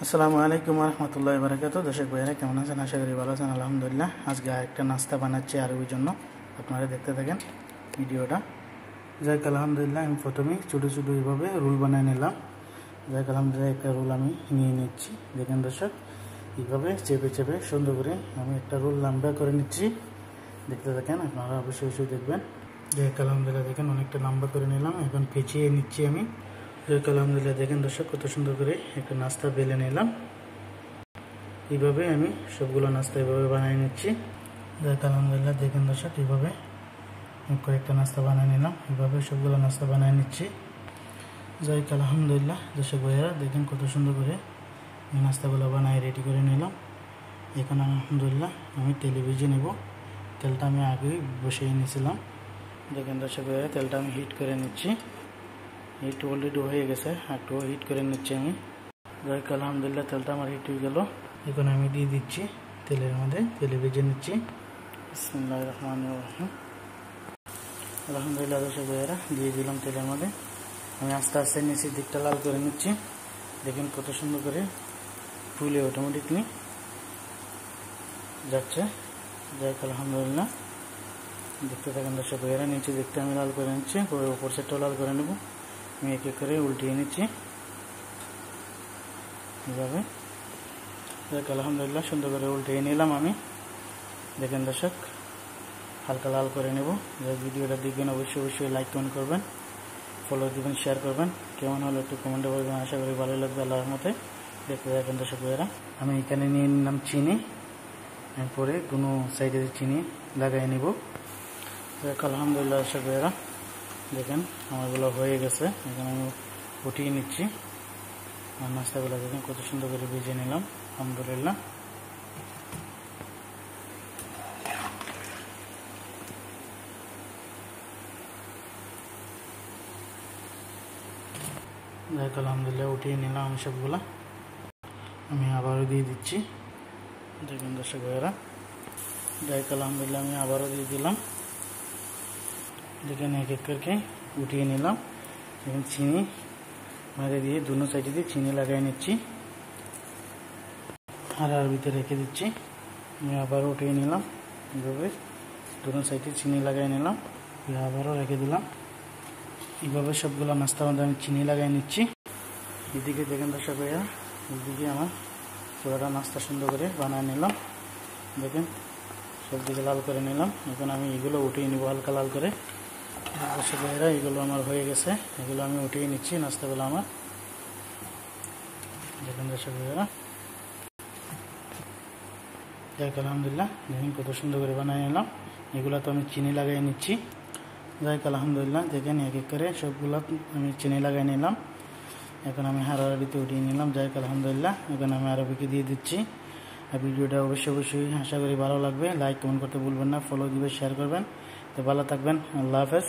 আসসালামু আলাইকুম রহমতুল্লাহ বারাকাত। দর্শক ভাইয়েরা কেমন আছেন? আশা করি ভালো আছেন। আলহামদুলিল্লাহ। আজকে একটা নাস্তা বানাচ্ছি আরবির জন্য, আপনারা দেখতে থাকেন ভিডিওটা। যাই আলহামদুলিল্লাহ, আমি প্রথমেই ছোটো ছোটো এইভাবে রোল বানিয়ে নিলাম। যাই আলহামদুলিল্লাহ, একটা রোল আমি নিয়ে নিচ্ছি। দেখেন দর্শক, এইভাবে চেপে চেপে সুন্দর করে আমি একটা রোল লম্বা করে নিচ্ছি। দেখতে থাকেন, আপনারা অবশ্যই দেখবেন। যাই আলহামদুলিল্লাহ, দেখেন অনেকটা লম্বা করে নিলাম। এখন পেঁচিয়ে নিচ্ছি আমি। আলহামদুলিল্লাহ, দেখেন দর্শক কত সুন্দর করে একটা নাস্তা বেলে নিলাম। এইভাবে আমি সবগুলো নাস্তা এভাবে বানিয়ে নিচ্ছি। আলহামদুলিল্লাহ, দেখেন দর্শক, এইভাবে কয়েকটা নাস্তা বানিয়ে নিলাম। এইভাবে সবগুলো নাস্তা বানিয়ে নিচ্ছি। যাই আলহামদুলিল্লাহ, দর্শক ভাইয়েরা দেখেন কত সুন্দর করে এই নাস্তাগুলো বানিয়ে রেডি করে নিলাম। এখন আলহামদুলিল্লাহ আমি তেলে ভেজে নেব। তেলটা আমি আগেই বসিয়ে নিয়েছিলাম। দেখেন দর্শক ভাইয়েরা, তেলটা আমি হিট করে নিচ্ছি। হিট অলরেডি হয়ে গেছে, একটু হিট করে নিচ্ছি আমি। যাই আলহামদুলিল্লাহ, তেলটা আমার হিট হয়ে গেল। এখন আমি দিয়ে দিচ্ছি তেলের মধ্যে, তেলে ভেজে নিচ্ছি। বিসমিল্লাহির রহমানির রহিম। আলহামদুলিল্লাহ দর্শক ভাইয়েরা, দিয়ে দিলাম তেলের মধ্যে। আমি আস্তে আস্তে নিচের দিকটা লাল করে নিচ্ছি। দেখেন কত সুন্দর করে ফুলে অটোমেটিকলি যাচ্ছে। যাই আলহামদুলিল্লাহ, দেখতে থাকেন দর্শক ভাইয়েরা। নিচে দিকটা আমি লাল করে নিচ্ছি, পরে উপর সাইডটাও লাল করে নেব। আমি এক এক করে উল্টিয়ে নিচ্ছি এভাবে। দেখ আলহামদুলিল্লাহ, সুন্দর করে উল্টিয়ে নিলাম আমি। দেখেন দর্শক, হালকা লাল করে নেব। ভিডিওটা দেখবেন, অবশ্যই লাইক কমেন্ট করবেন, ফলো দিবেন, শেয়ার করবেন। কেমন হলো একটু কমেন্টে বলবেন, আশা করি ভালো লাগবে আল্লাহর মতে। দেখতে দেখেন দর্শক ভাইয়েরা, আমি এখানে নিয়ে নিলাম চিনি। এরপরে কোনো সাইডে চিনি লাগাই নেব। দেখ আলহামদুলিল্লাহ দর্শক ভাইয়েরা, দেখেন আমারগুলো হয়ে গেছে। এখানে আমি উঠিয়ে নিচ্ছি। আর নাস্তাগুলো দেখেন কত সুন্দর করে ভেজে নিলাম আলহামদুলিল্লাহ। যাই আলহামদুলিল্লাহ, উঠিয়ে নিলাম আমি সবগুলা। আমি আবারও দিয়ে দিচ্ছি। দেখেন দর্শক ভাইয়েরা, যাই আলহামদুলিল্লাহ, আমি আবারও দিয়ে দিলাম। দেখেন এক এক করে উঠিয়ে নিলাম। এখন চিনি মেরে দিয়ে দুনো সাইডে দিয়ে চিনি লাগাই নিচ্ছি। আর ভিতরে রেখে দিচ্ছি। আমি আবারও উঠিয়ে নিলাম। এইভাবে দুনো সাইডে চিনি লাগাই নিলাম, আবারও রেখে দিলাম। এইভাবে সবগুলো নাস্তার মধ্যে আমি চিনি লাগাই নিচ্ছি। এদিকে দেখেন দর্শক ভাইয়া, এইদিকে আমার পুরোটা নাস্তা সুন্দর করে বানিয়ে নিলাম। দেখেন সবদিকে লাল করে নিলাম। এখন আমি এগুলো উঠিয়ে নিব হালকা লাল করে। দর্শক ভাইয়েরা, এগুলো আমার হয়ে গেছে। এগুলো আমি উঠিয়ে নিচ্ছি নাস্তাগুলো আমার। দেখেন দর্শক ভাইয়েরা, যাই আলহামদুলিল্লাহ, দেখেন কত সুন্দর করে বানিয়ে নিলাম। এগুলো তো আমি চিনি লাগাই নিচ্ছি। যাই আলহামদুলিল্লাহ, দেখেন এক এক করে সবগুলো আমি চিনি লাগাই নিলাম। এখন আমি আরবিতে উঠিয়ে নিলাম। যাই আলহামদুলিল্লাহ, এখন আমি আরবিকে দিয়ে দিচ্ছি। আর ভিডিওটা অবশ্যই আশা করি ভালো লাগবে। লাইক কমেন্ট করতে ভুলবেন না, ফলো দিবেন, শেয়ার করবেন। তো ভালো থাকবেন। আল্লাহ হাফেজ।